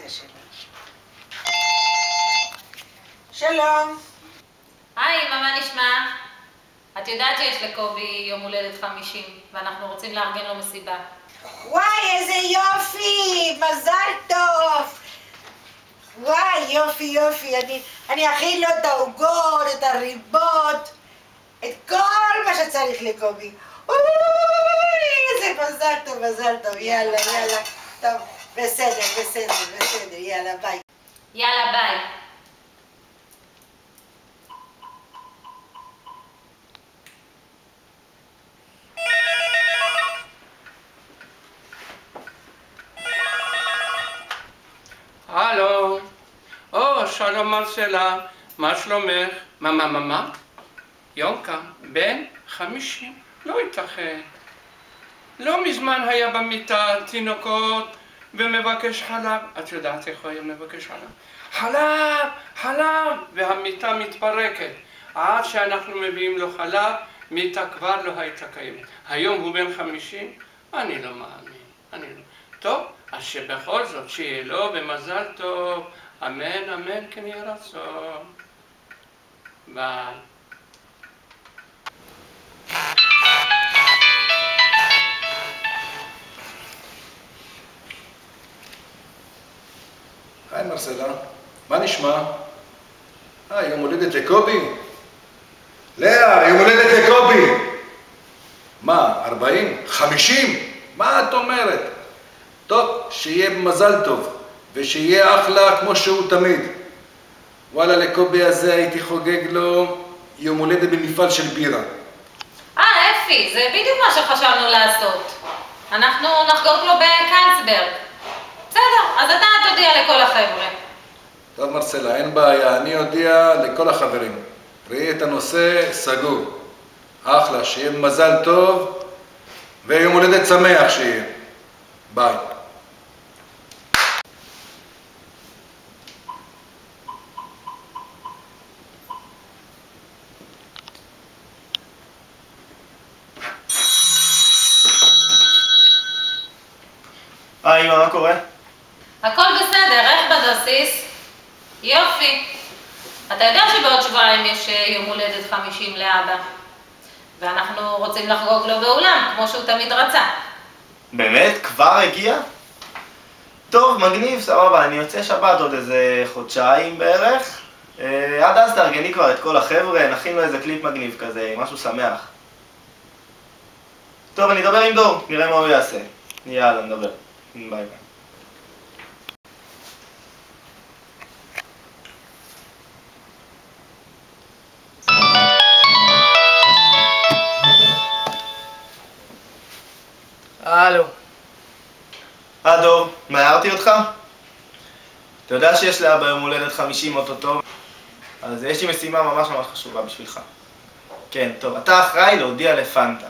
האפליקציה שלי. שלום. היי, מה נשמע? את יודעת שיש לקובי יום הולדת 50, ואנחנו רוצים לארגן לו מסיבה. וואי, איזה יופי! מזל טוב! וואי, יופי, יופי. אני אכין לו את העוגות, את הריבות, את כל מה שצריך לקובי. אוי, איזה מזל טוב, מזל טוב. יאללה, יאללה. טוב, בסדר, יאללה, ביי. יאללה, ביי. הלו, שלום מרסלה, מה שלומך? מה? יונקה, בן 50, לא ייתכן. לא מזמן היה במיטה תינוקות ומבקש חלב. את יודעת איך הוא היה מבקש חלב? חלב! והמיטה מתפרקת. עד שאנחנו מביאים לו חלב, מיטה כבר לא הייתה קיימת. היום הוא בן 50? אני לא מאמין, טוב, אז שבכל זאת שיהיה לו במזל טוב, אמן, אמן, כן יהיה רצון. ביי. היי מרסלה, מה נשמע? יום הולדת לקובי? לאה, יום הולדת לקובי! מה, 40? 50? מה את אומרת? טוב, שיהיה במזל טוב, ושיהיה אחלה כמו שהוא תמיד. וואלה, לקובי הזה הייתי חוגג לו יום הולדת במפעל של בירה. אפי, זה בדיוק מה שחשבנו לעשות. אנחנו נחגוג לו בקלסברג. בסדר, אז אתה תודיע לכל החבר'ה. טוב מרסלה, אין בעיה, אני אודיע לכל החברים. ראי את הנושא סגור. אחלה, שיהיה מזל טוב, ויום הולדת שמח שיהיה. ביי. אמא, מה קורה? הכל בסדר, איך בבסיס? יופי. אתה יודע שבעוד שבועיים יש יום הולדת 50 לאבא. ואנחנו רוצים לחגוג לו באולם, כמו שהוא תמיד רצה. באמת? כבר הגיע? טוב, מגניב, סבבה, אני יוצא שבת עוד איזה חודשיים בערך. עד אז תארגני כבר את כל החבר'ה, נכין לו איזה קליפ מגניב כזה, משהו שמח. טוב, אני אדבר עם דור, נראה מה הוא יעשה. יאללה, נדבר. ביי ביי. הלו. דור, מה הערתי אותך? אתה יודע שיש לאבא יום הולדת 50 אוטוטו? אז יש לי משימה ממש חשובה בשבילך. כן, טוב, אתה אחראי להודיע לפנטה,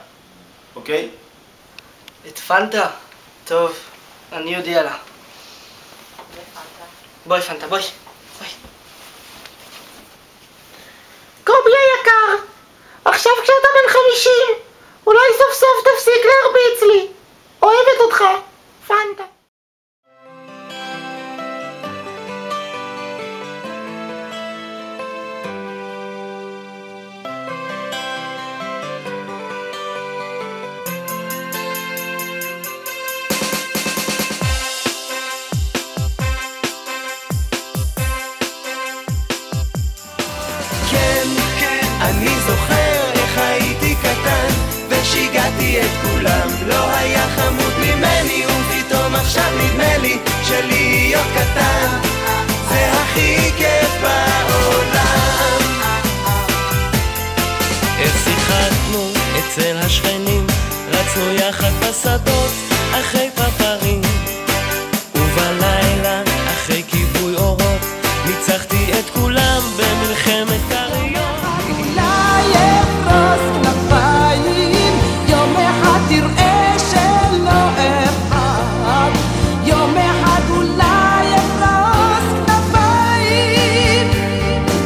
אוקיי? את פנטה? טוב, אני אודיע לה. בואי פנטה, בואי. קובי היקר, עכשיו כשאתה בן 50, אולי סוף סוף תפסיק להרביץ לי. אוהבת אותך, פנטה. אני זוכר איך הייתי קטן ושיגעתי את כולם, לא היה חמוד ממני ופתאום עכשיו נדמה לי שלהיות קטן זה הכי כיף בעולם. איך שיחקנו אצל השכנים, רצנו יחד בשדות אחרי פרפרים, ובלילה אחרי כיבוי אורות ניצחתי את כולם במלחמת קריות. אולי אפרוס כנפיים, יום אחד תראה שלא אחד, יום אחד אולי אפרוס כנפיים,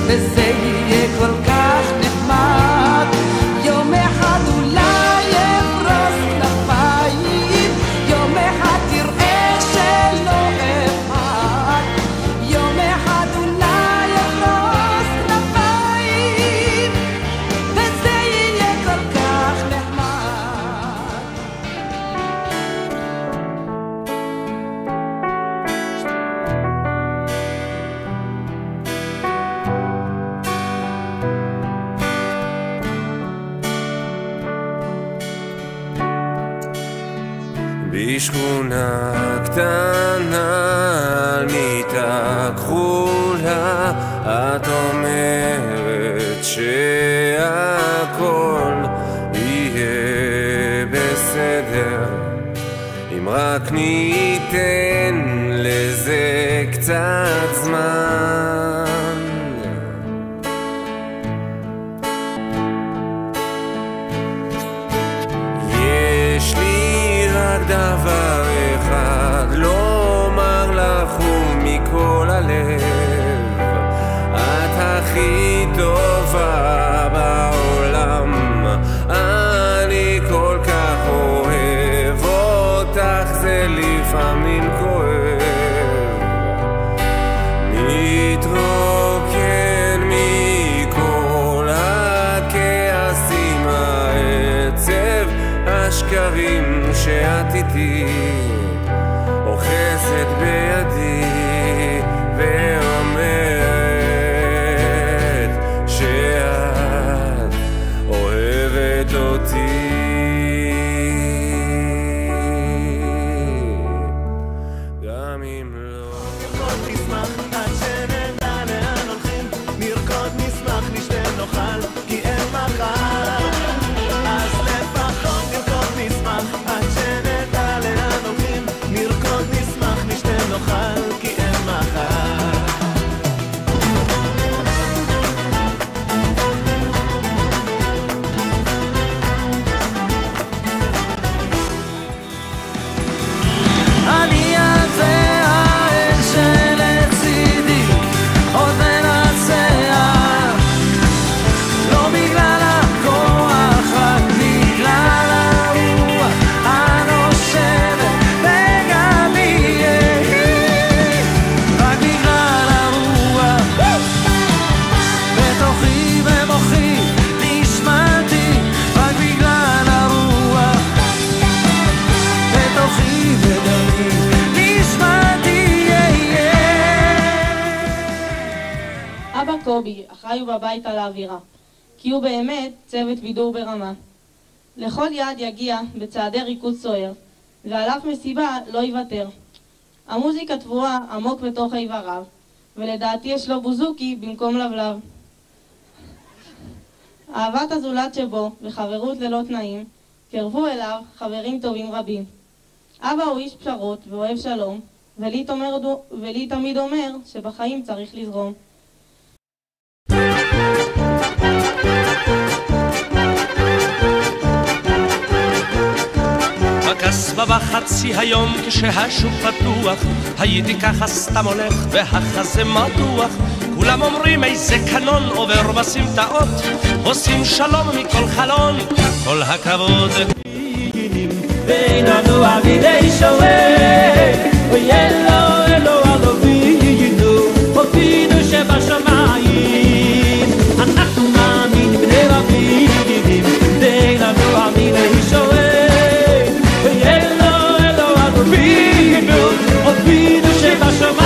וזה יהיה כל כך נחמד. יום אחד אולי אפרוס כנפיים, יום אחד תראה בשכונה קטנה על מיטה כחולה את אומרת שהכל יהיה בסדר אם רק ניתן לזה קצת זמן. יש לי רק דבר אחד לומר לך ומכל הלב, את הכי טובה בעולם, אני כל כך אוהב אותך, זה לפעמים כואב, מתרוקן מכל הכעסים, העצב, השקרים שאת איתי אוחזת בידי ואומרת שאת אוהבת אותי. גם אם לא נרקוד נשמח עד שנדע לאן הולכים, נרקוד נשמח נשתה נאכל כי אין מחר, אז לפחות נרקוד נשמח עד שנדע לאן הולכים, נרקוד נשמח נשתה נאכל כי אין מחר. אני הזה האל שלצידי עוד מנצח, לא בגלל הכוח רק בגלל הרוח הנושבת בגבי, רק בגלל הרוח בתוכי ומוחי נשמתי, רק בגלל הרוח בתוכי ודמי נשמתי. אבא קובי אחראי בבית על האווירה, כי הוא באמת צוות בידור ברמה. לכל יד יגיע בצעדי ריקוד סוער, ועל אף מסיבה לא יוותר. המוזיקה טבועה עמוק בתוך איבריו, ולדעתי יש לו בוזוקי במקום לבלב. אהבת הזולת שבו וחברות ללא תנאים קרבו אליו חברים טובים רבים. אבא הוא איש פשרות ואוהב שלום, ולי תמיד אומר שבחיים צריך לזרום. בקסבה בחצי היום כשהשוק פתוח, הייתי ככה סתם הולך והחזה מתוח, כולם אומרים איזה קנון עובר בסמטאות, עושים שלום מכל חלון, כל הכבוד. ביננו אבידי שואל אלו אלו אדובינו הופינו שבשמיים, אנחנו מאמינים בני רבים, ביננו אבידי שואל אלו אלו אדובינו הופינו שבשמיים.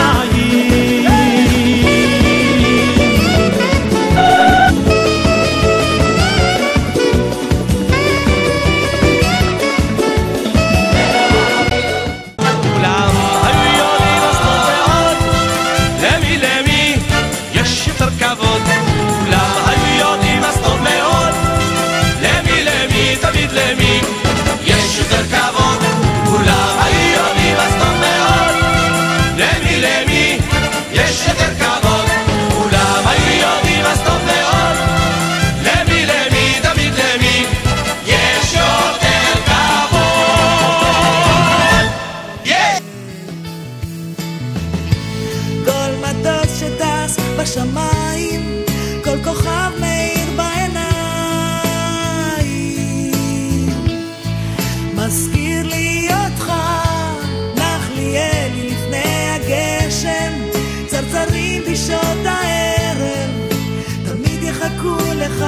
בשמיים כל כוכב מאיר בעיניים, מזכיר לי אותך נחליאלי לפני הגשם, צרצרים בשעות הערב תמיד יחכו לך,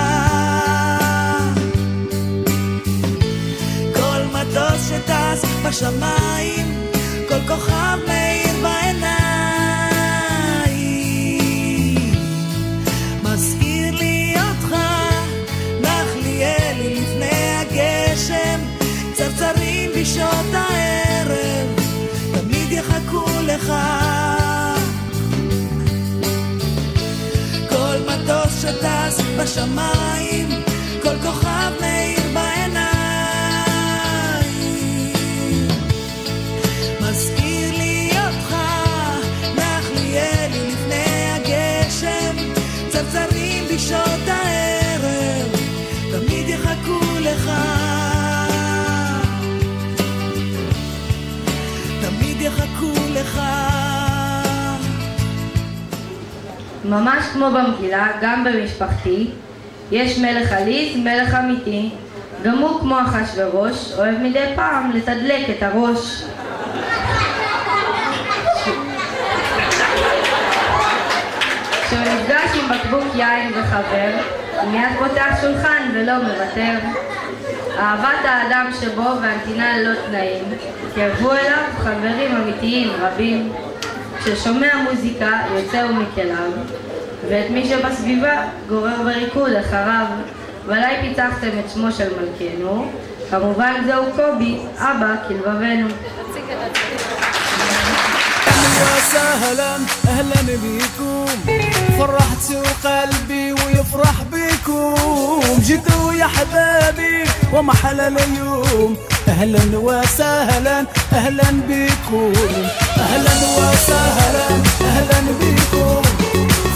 כל מטוס שטס בשמיים כל כוכב מאיר בעיניים, צרצרים בשעות הערב בשמיים, כל כוכב מאיר בעיניים. מזכיר לי אותך, נחליאלי לפני הגשם, צרצרים בשעות הערב, תמיד יחכו לך, תמיד יחכו לך. ממש כמו במגילה, גם במשפחתי, יש מלך עליז, מלך אמיתי, גם הוא כמו אחשוורוש, אוהב מדי פעם לתדלק את הראש. כשהוא נפגש עם בקבוק יין וחבר, הוא מיד פותח שולחן ולא מוותר. אהבת האדם שבו והנתינה ללא תנאים, קרבו אליו חברים אמיתיים רבים. כששומע מוזיקה יוצא ומכליו, ואת מי שבסביבה גורר בריקוד אחריו. ועלי פיצחתם את שמו של מלכנו, כמובן זהו קובי, אבא כלבבנו. يا سهلا اهلا بكم، فرحتوا قلبي ويفرح بكم، جيتوا يا حبابي ومحلى اليوم، اهلا وسهلا اهلا بكم، اهلا وسهلا اهلا بكم،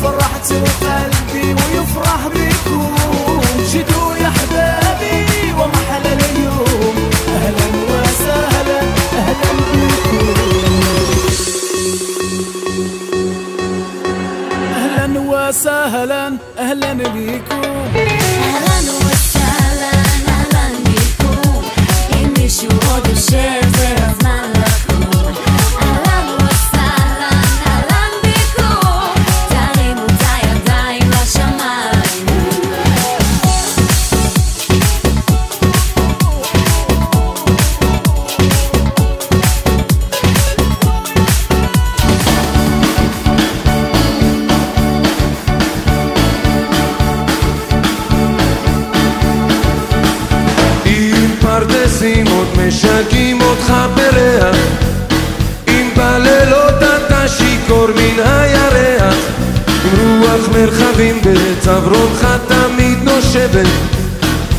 فرحتوا قلبي ويفرح بكم، جيتوا يا حبابي ومحلى اليوم، اهلا وسهلا اهلا بكم. أهلا وسهلا أهلا بكم، أهلا وسهلا أهلا بكم، אם מישהו עוד יושב זה הזמן לקום. אהלן וסהלן אהלן ביקום, תרימו את הידיים לשמיים. פרדסים עוד משקים אותך בריח, אם בלילות אתה שיכור מן הירח, עם רוח מרחבים בצווארך תמיד נושבת,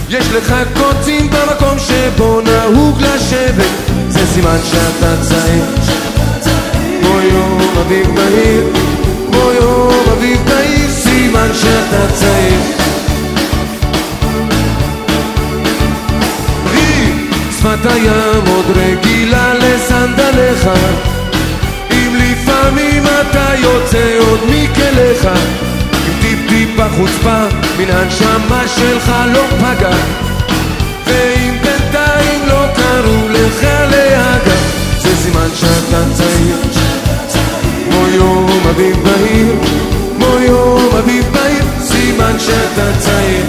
יש לך קוצים במקום שבו נהוג לשבת, זה סימן שאתה צעיר, כמו יום אביב בהיר, כמו יום אביב בהיר, סימן שאתה צעיר. שפת הים עוד רגילה לסנדליך, אם לפעמים אתה יוצא עוד מכליך, עם טיפ-טיפה חוצפה מן הנשמה שלך לא פגע, ואם בינתיים לא קראו לך להגע, זה סימן שאתה צעיר, כמו יום אביב בהיר, כמו יום אביב בהיר, סימן שאתה צעיר.